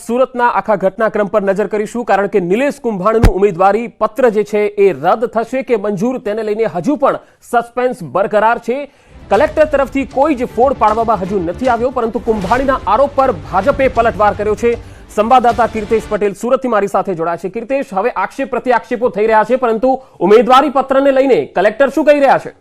સુરતના આખા ઘટનાક્રમ પર નજર કરીશું કારણ કે નિલેશ કુંભાણીનું ઉમેદવારી પત્ર જે છે એ રદ થશે કે મંજૂર તેને લઈને હજુ પણ સસ્પેન્સ બરકરાર છે। કલેક્ટર તરફથી કોઈ જ ફોડ પાડવામાં હજુ નથી આવ્યો, પરંતુ કુંભાણીના આરોપ પર ભાજપે પલટવાર કર્યો છે। સંવાદદાતા કીર્તેશ પટેલ સુરતથી મારી સાથે જોડાયા છે। કીર્તેશ, હવે આક્ષેપ પ્રત્યાક્ષેપો થઈ રહ્યા છે, પરંતુ ઉમેદવારી પત્રને લઈને કલેક્ટર શું કહી રહ્યા છે?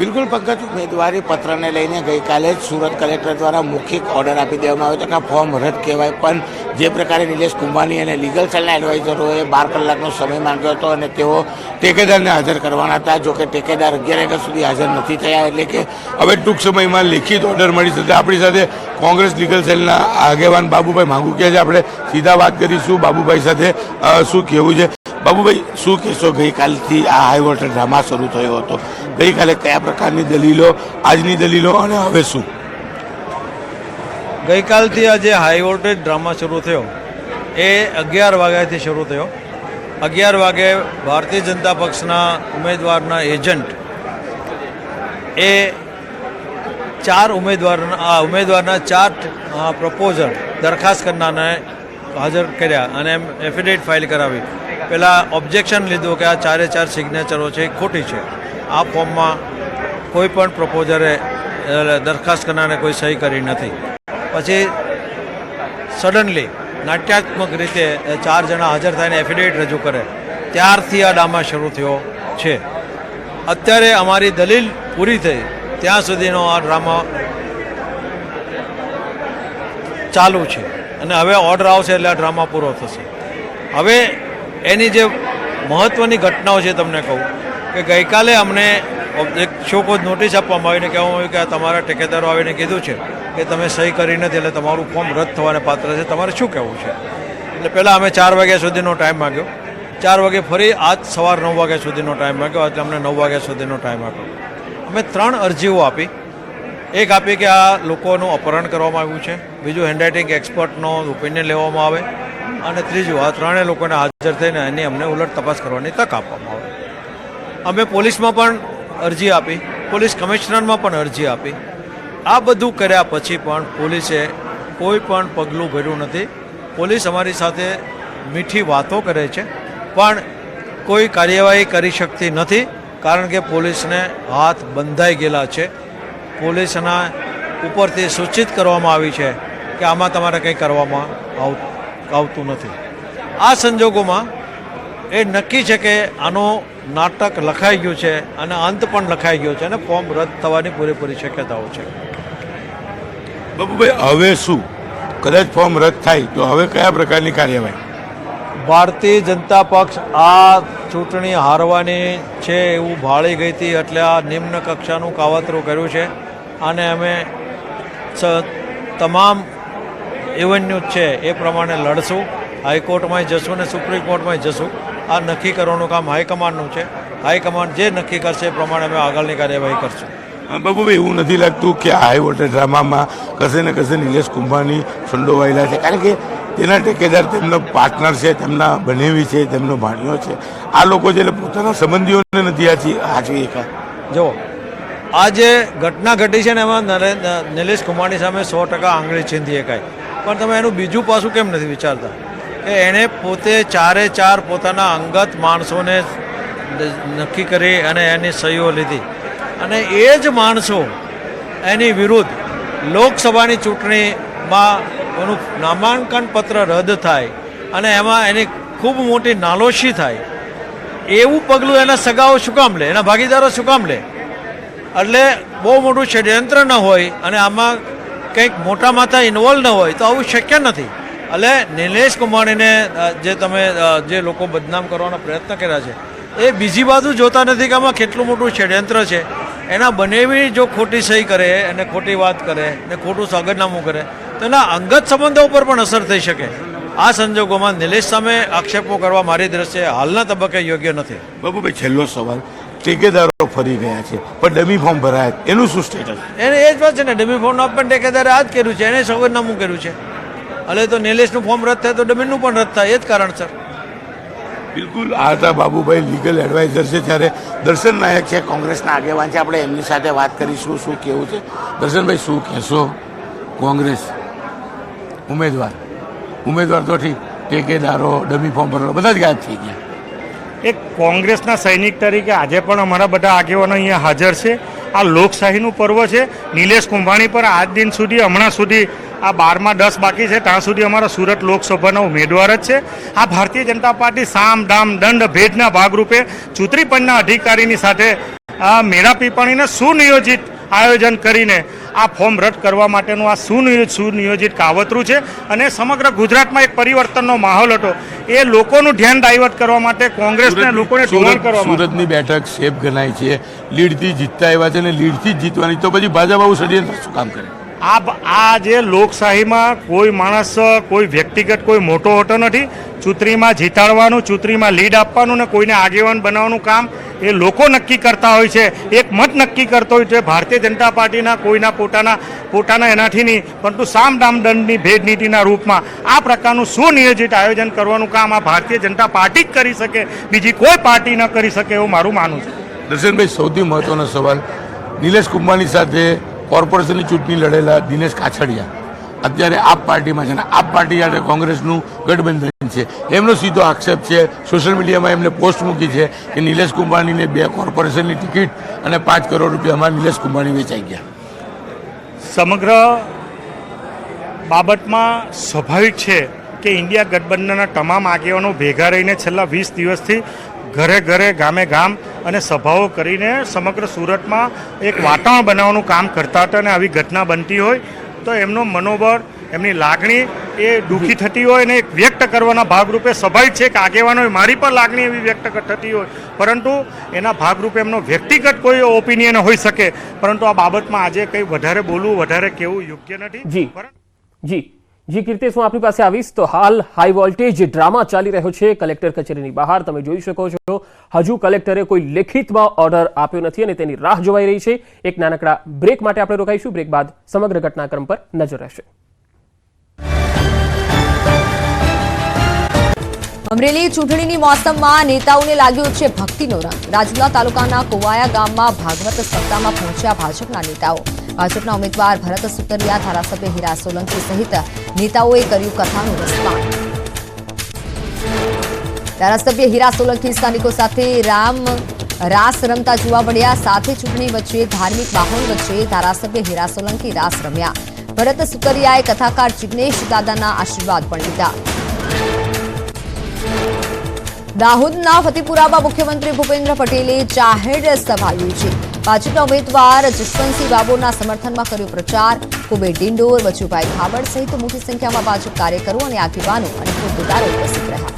બિલકુલ પંકજ, ઉમેદવારી પત્રને લઈને ગઈકાલે જ સુરત કલેક્ટર દ્વારા મૌખિક ઓર્ડર આપી દેવામાં આવ્યો હતો કે આ ફોર્મ રદ કહેવાય, પણ જે પ્રકારે નિલેશ કુંભાણી અને લીગલ સેલના એડવાઇઝરોએ 12 કલાકનો સમય માંગ્યો હતો અને તેઓ ટેકેદારને હાજર કરવાના હતા। જોકે ટેકેદાર 11 વાગ્યા સુધી હાજર નથી થયા, એટલે કે હવે ટૂંક સમયમાં લેખિત ઓર્ડર મળી શકે। આપણી સાથે કોંગ્રેસ લીગલ સેલના આગેવાન બાબુભાઈ માંગુકિયા છે, આપણે સીધા વાત કરીશું બાબુભાઈ સાથે। શું કહેવું છે બાબુભાઈ, શું કહેશો? ગઈકાલથી આ હાઈ વોલ્ટેજ ડ્રામા શરૂ થયો હતો, ગઈકાલે કયા પ્રકારની દલીલો, આજની દલીલો અને હવે શું? ગઈકાલથી આ જે હાઈ વોલ્ટેજ ડ્રામા શરૂ થયો એ 11 વાગ્યાથી શરૂ થયો। 11 વાગે ભારતીય જનતા પક્ષના ઉમેદવારના એજન્ટ એ 4 ઉમેદવારના 4 પ્રપોઝલ દરખાસ્ત કરનારને હાજર કર્યા અને એફિડેવિટ ફાઇલ કરાવી। પહેલાં ઓબ્જેક્શન લીધું કે આ 4 સિગ્નેચરો છે એ ખોટી છે, આ ફોર્મમાં કોઈ પણ પ્રપોઝરે દરખાસ્ત કરનારને કોઈ સહી કરી નથી। પછી સડનલી નાટ્યાત્મક રીતે 4 જણા હાજર થઈને એફિડેવિટ રજૂ કરે, ત્યારથી આ ડ્રામા શરૂ થયો છે। અત્યારે અમારી દલીલ પૂરી થઈ ત્યાં સુધીનો આ ડ્રામા ચાલુ છે અને હવે ઓર્ડર આવશે એટલે આ ડ્રામા પૂરો થશે। હવે એની જે મહત્ત્વની ઘટનાઓ છે તમને કહું કે ગઈકાલે અમને એક શોકોઝ નોટિસ આપવામાં આવીને કહેવામાં આવ્યું કે તમારા ટેકેદારો આવીને કીધું છે કે તમે સહી કરી નથી એટલે તમારું ફોર્મ રદ થવાને પાત્ર છે, તમારે શું કહેવું છે? એટલે પહેલાં અમે 4 વાગ્યા સુધીનો ટાઈમ માગ્યો, 4 વાગે ફરી આજ સવાર 9 વાગ્યા સુધીનો ટાઈમ માગ્યો, એટલે અમને 9 વાગ્યા સુધીનો ટાઈમ આપ્યો। અમે 3 અરજીઓ આપી। એક આપી કે આ લોકોનું અપહરણ કરવામાં આવ્યું છે, બીજું હેન્ડરાઇટિંગ એક્સપર્ટનો ઓપિનિયન લેવામાં આવે, અને ત્રીજું આ 3 લોકોને હાજર થઈને એની અમને ઉલટ તપાસ કરવાની તક આપવામાં આવે। અમે પોલીસમાં પણ અરજી આપી, પોલીસ કમિશનરમાં પણ અરજી આપી। આ બધું કર્યા પછી પણ પોલીસે કોઈ પણ પગલું ભર્યું નથી। પોલીસ અમારી સાથે મીઠી વાતો કરે છે પણ કોઈ કાર્યવાહી કરી શકતી નથી, કારણ કે પોલીસને હાથ બંધાઈ ગયેલા છે। પોલીસના ઉપરથી સૂચિત કરવામાં આવી છે કે આમાં તમારે કંઈ કરવામાં આવતું નથી। આ સંજોગોમાં એ નક્કી છે કે આનો નાટક લખાઈ ગયું છે અને અંત પણ લખાઈ ગયો છે અને ફોર્મ રદ થવાની પૂરેપૂરી શક્યતાઓ છે। બાબુભાઈ, હવે શું? કદાચ ફોર્મ રદ થાય તો હવે કયા પ્રકારની કાર્યવાહી? ભારતીય જનતા પક્ષ આ ચૂંટણી હારવાની છે એવું ભાળી ગઈ હતી, એટલે આ નિમ્ન કક્ષાનું કાવતરું કર્યું છે અને અમે તમામ એવન્યુ છે એ પ્રમાણે લડશું, હાઈકોર્ટમાં જશું અને સુપ્રીમ કોર્ટમાં જશું। આ નક્કી કરવાનું કામ હાઈકમાન્ડનું છે, હાઈકમાન્ડ જે નક્કી કરશે એ પ્રમાણે અમે આગળની કાર્યવાહી કરશું। બાબુભાઈ, એવું નથી લાગતું કે આ હાઈ વોલ્ટેજ ડ્રામામાં કશે ને કશે નિલેશ કુંભાણી સંડોવાયેલા છે? કારણ કે તેના ટેકેદાર તેમનો પાર્ટનર છે, તેમના બનેવી છે, તેમનો ભાણિયો છે, આ લોકો છે એટલે પોતાના સંબંધીઓને નથી હાચવી શકા। જુઓ, આ જે ઘટના ઘટી છે ને એમાં નિલેશ કુંભાણી સામે 100% આંગળી ચીંધી શકાય, પણ તમે એનું બીજું પાસું કેમ નથી વિચારતા કે એણે પોતે 4 પોતાના અંગત માણસોને નક્કી કરી અને એની સહીઓ લીધી, અને એ જ માણસો એની વિરુદ્ધ લોકસભાની ચૂંટણીમાં એનું નામાંકન પત્ર રદ થાય અને એમાં એની ખૂબ મોટી નાલોશી થાય, એવું પગલું એના સગાઓ શું કામ લે, એના ભાગીદારો શું કામ લે? એટલે બહુ મોટું ષડયંત્ર ન હોય અને આમાં કંઈક મોટા માથા ઇન્વોલ્વ ન હોય તો આવું શક્ય નથી। એટલે નિલેશ કુંભાણીને જે લોકો બદનામ કરવાના પ્રયત્ન કર્યા છે એ બીજી બાજુ જોતા નથી કે આમાં કેટલું મોટું ષડયંત્ર છે। એના બનેવી જો ખોટી સહી કરે અને ખોટી વાત કરે ને ખોટું સોગંદનામું કરે તો એના અંગત સંબંધો ઉપર પણ અસર થઈ શકે। આ સંજોગોમાં નિલેશ સામે આક્ષેપો કરવા મારી દ્રષ્ટિએ હાલના તબક્કે યોગ્ય નથી। બાબુભાઈ, છેલ્લો સવાલ, ટેકેદારો ફરી ગયા છે પણ ડમી ફોર્મ ભરાયા, એનું શું સ્ટેટસ? એને એ જ વાત છે ને, ડમી ફોર્મનો પણ ટેકેદારે આ જ કર્યું છે, એને સોગંદનામું કર્યું છે। એટલે તો નિલેશનું ફોર્મ રદ થાય તો ડમીનું પણ રદ થાય, એ જ કારણસર। બિલકુલ આ હતા બાબુભાઈ લીગલ એડવાઇઝર છે. ત્યારે દર્શન નાયક છે, કોંગ્રેસના આગેવાન છે. આપણે એમની સાથે વાત કરીશું શું કેવું છે. દર્શનભાઈ, શું કહેશો? કોંગ્રેસ ઉમેદવાર તો ઠીક, ટેકેદારો, ડમી ફોર્મ ભરવા બધા જ ગાયબ થઈ ગયા. એક કોંગ્રેસના સૈનિક તરીકે આજે પણ અમારા બધા આગેવાનો અહીંયા હાજર છે. આ લોકશાહીનું પર્વ છે. નિલેશ કુંભાણી પર આજ દિન સુધી, હમણાં સુધી આ 12માં 10 બાકી છે ત્યાં સુધી અમારા સુરત લોકસભાના ઉમેદવાર જ છે. આ ભારતીય જનતા પાર્ટી સામ દામ દંડ ભેદના ભાગરૂપે ચૂંટણી પંચના અધિકારીની સાથે આ મેળા પીપાણીને સુનિયોજિત આયોજન કરીને આ ફોર્મ રદ કરવા માટેનું આ સુનિયોજિત કાવતરું છે. અને સમગ્ર ગુજરાતમાં એક પરિવર્તનનો માહોલ હતો. એ લોકોનું ધ્યાન ડાયવર્ટ કરવા માટે કોંગ્રેસના લોકોને ઢોંગ કરવા માટે સુરતની બેઠક સેફ ગણાય છે. લીડથી જીતતા આવ્યા છે અને લીડથી જ જીતવાની, તો પછી ભાજપ આવું ષડયંત્ર શું કામ કરે? આ જે લોકશાહીમાં કોઈ માણસ, કોઈ વ્યક્તિગત કોઈ મોટો હોતો નથી. ચૂંટણીમાં જીતાડવાનું, ચૂંટણીમાં લીડ આપવાનું ને કોઈને આગેવાન બનાવવાનું કામ એ લોકો નક્કી કરતા હોય છે. એક મત નક્કી કરતો હોય છે. ભારતીય જનતા પાર્ટીના કોઈના પોતાના એનાથી નહીં, પરંતુ સામ દામ દંડની ભેદ નીતિના રૂપમાં આ પ્રકારનું સુનિયોજિત આયોજન કરવાનું કામ આ ભારતીય જનતા પાર્ટી જ કરી શકે, બીજી કોઈ પાર્ટી ન કરી શકે એવું મારું માનવું છે. દર્શનભાઈ, સૌથી મહત્વનો સવાલ, નિલેશ કુંભાણી સાથે કોર્પોરેશનની ચૂંટણી લડેલા દિનેશ કાછડિયા અત્યારે આપ પાર્ટીમાં છે, ને આપ પાર્ટી સાથે કોંગ્રેસનું ગઠબંધન છે. એમનો સીધો આક્ષેપ છે, સોશિયલ મીડિયામાં એમને પોસ્ટ મૂકી છે કે નિલેશ કુંભાણીને 2 કોર્પોરેશનની ટિકિટ અને 5 કરોડ રૂપિયામાં નિલેશ કુંભાણી વેચાઈ ગયા. સમગ્ર બાબતમાં સ્વાભાવિક છે કે ઇન્ડિયા ગઠબંધનના તમામ આગેવાનો ભેગા રહીને છેલ્લા 20 દિવસથી ઘરે ગામે ગામ અને સભાઓ કરીને સમગ્ર સુરતમાં એક વાતાવરણ બનાવવાનું કામ કરતા હતા. અને આવી ઘટના બનતી હોય તો એમનો મનોબળ, એમની લાગણી એ દુઃખી થતી હોય અને એક વ્યક્ત કરવાના ભાગરૂપે સ્વાભાવિક છે કે આગેવાનો મારી પણ લાગણી એવી વ્યક્ત થતી હોય, પરંતુ એના ભાગરૂપે એમનો વ્યક્તિગત કોઈ ઓપિનિયન હોઈ શકે. પરંતુ આ બાબતમાં આજે કંઈ વધારે બોલવું, વધારે કહેવું યોગ્ય નથી. જી કીર્તિશ, હું આપની પાસે આવીશ. તો હાલ હાઈ વોલ્ટેજ ડ્રામા ચાલી રહ્યો છે કલેક્ટર કચેરીની બહાર. તમે જોઈ શકો છો હજુ કલેક્ટરે કોઈ લેખિતમાં ઓર્ડર આપ્યો નથી અને તેની રાહ જોવાઈ રહી છે. એક નાનકડા બ્રેક માટે આપણે રોકાઈશું. બ્રેક બાદ સમગ્ર ઘટનાક્રમ પર નજર રહેશે. અમરેલી ચૂંટણીની મોસમમાં નેતાઓને લાગ્યો છે ભક્તિનો રંગ. રાજુલા તાલુકાના કોવાયા ગામમાં ભાગવત સપ્તાહમાં પહોંચ્યા ભાજપના નેતાઓ. ભાજપના ઉમેદવાર ભરત સુતરિયા, ધારાસભ્ય હીરા સોલંકી સહિત નેતાઓએ કર્યું કથાનું રસપાન. ધારાસભ્ય હીરા સોલંકી સ્થાનિકો સાથે રાસ રમતા જોવા મળ્યા. સાથે ચૂંટણી વચ્ચે ધાર્મિક માહોલ વચ્ચે ધારાસભ્ય હીરા સોલંકી રાસ રમ્યા. ભરત સુતરિયાએ કથાકાર જિગ્નેશ દાદાના આશીર્વાદ પણ લીધા. દાહોદના ફતેપુરામાં મુખ્યમંત્રી ભૂપેન્દ્ર પટેલે જાહેર સભા યોજી. ભાજપના ઉમેદવાર જશવંતસિંહ બાબોના સમર્થનમાં કર્યો પ્રચાર. કુબેર ડિંડોર, બચુભાઈ ખાબડ સહિત મોટી સંખ્યામાં ભાજપ કાર્યકરો અને આગેવાનો અને હોદ્દેદારો ઉપસ્થિત રહ્યા.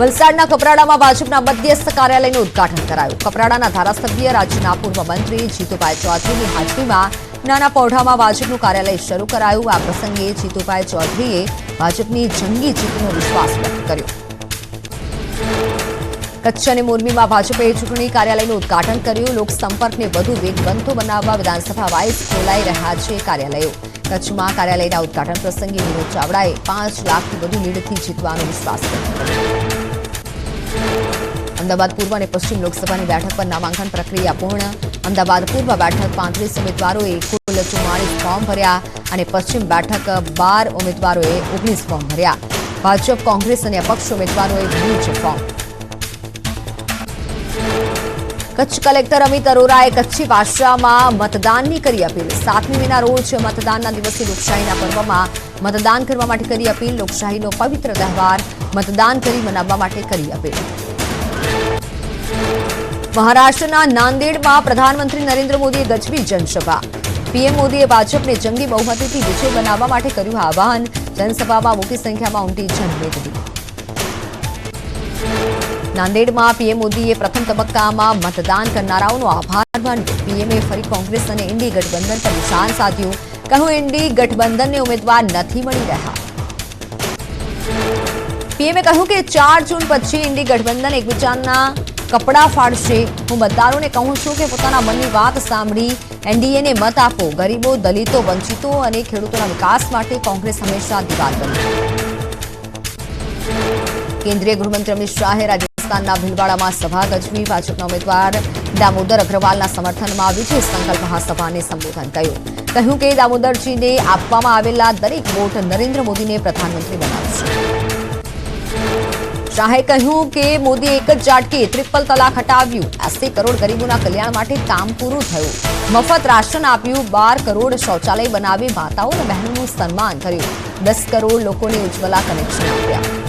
વલસાડના કપરાડામાં ભાજપના મધ્યસ્થ કાર્યાલયનું ઉદઘાટન કરાયું. કપરાડાના ધારાસભ્ય રાજ્યના પૂર્વ મંત્રી જીતુભાઈ ચૌધરીની હાજરીમાં નાના પૌઢામાં ભાજપનું કાર્યાલય શરૂ કરાયું. આ પ્રસંગે જીતુભાઈ ચૌધરીએ ભાજપની જંગી જીતનો વિશ્વાસ વ્યક્ત કર્યો. કચ્છ અને મોરબીમાં ભાજપે ચૂંટણી કાર્યાલયનું ઉદઘાટન કર્યું. લોકસંપર્કને વધુ વેગવંતો બનાવવા વિધાનસભા વાઇઝ ખોલાઈ રહ્યા છે કાર્યાલયો. કચ્છમાં કાર્યાલયના ઉદઘાટન પ્રસંગે વિનોદ ચાવડાએ 5 લાખથી વધુ લીડથી જીતવાનો વિશ્વાસ વ્યક્ત કર્યો. અમદાવાદ પૂર્વ અને પશ્ચિમ લોકસભાની બેઠક પર નામાંકન પ્રક્રિયા પૂર્ણ. અમદાવાદ પૂર્વ બેઠક 35 ઉમેદવારોએ કુલ 44 ફોર્મ ભર્યા અને પશ્ચિમ બેઠક 12 ઉમેદવારોએ 19 ફોર્મ ભર્યા. ભાજપ, કોંગ્રેસ અને અપક્ષ ઉમેદવારોએ ભર્યું છે ફોર્મ. કચ્છ કલેક્ટર અમિત અરોરાએ કચ્છી ભાષામાં મતદાનની કરી અપીલ. 7મી મેના રોજ મતદાનના દિવસે લોકશાહીના પર્વમાં મતદાન કરવા માટે કરી અપીલ. લોકશાહીનો પવિત્ર તહેવાર મતદાન કરી મનાવવા માટે કરી અપીલ. મહારાષ્ટ્રના નાંદેડમાં પ્રધાનમંત્રી નરેન્દ્ર મોદીએ ગજવી જનસભા. પીએમ મોદીએ ભાજપને જંગી બહુમતીથી વિજય બનાવવા માટે કર્યું આહ્વાન. જનસભામાં મોટી સંખ્યામાં ઉમટી જનમેદની. નાંદેડમાં પીએમ મોદીએ પ્રથમ તબક્કામાં મતદાન કરનારાઓનો આભાર માન્યો. પીએમએ ફરી કોંગ્રેસ અને ઇન્ડી ગઠબંધન પર નિશાન સાધ્યું. કહ્યું, ઇન્ડી ગઠબંધનને ઉમેદવાર નથી મળી રહ્યા. પીએમએ કહ્યું કે 4 જૂન પછી ઇન્ડી ગઠબંધન એકબીજાના કપડાં ફાડશે. હું મતદારોને કહું છું કે પોતાના મનની વાત સાંભળી એનડીએને મત આપો. ગરીબો, દલિતો, વંચિતો અને ખેડૂતોના વિકાસ માટે કોંગ્રેસ હંમેશા દિવાલ બની. કેન્દ્રીય ગૃહમંત્રી અમિત શાહે રાજસ્થાનના ભીલવાડામાં સભા ગજવી. ભાજપના ઉમેદવાર દામોદર અગ્રવાલના સમર્થનમાં વિજય સંકલ્પ મહાસભાને સંબોધન કહ્યું કે દામોદરજીને આપવામાં આવેલા દરેક વોટ નરેન્દ્ર મોદીને પ્રધાનમંત્રી બનાવશે. શાહે કહ્યું કે મોદીએ એક જ ઝાટકે ટ્રિપલ તલાક હટાવ્યું. 80 કરોડ ગરીબોના કલ્યાણ માટે કામ પૂરું થયું. મફત રાશન આપ્યું. 12 કરોડ શૌચાલય બનાવી માતાઓ અને બહેનોનું સન્માન કર્યું. 10 કરોડ લોકોને ઉજ્જવલા કનેક્શન આપ્યા.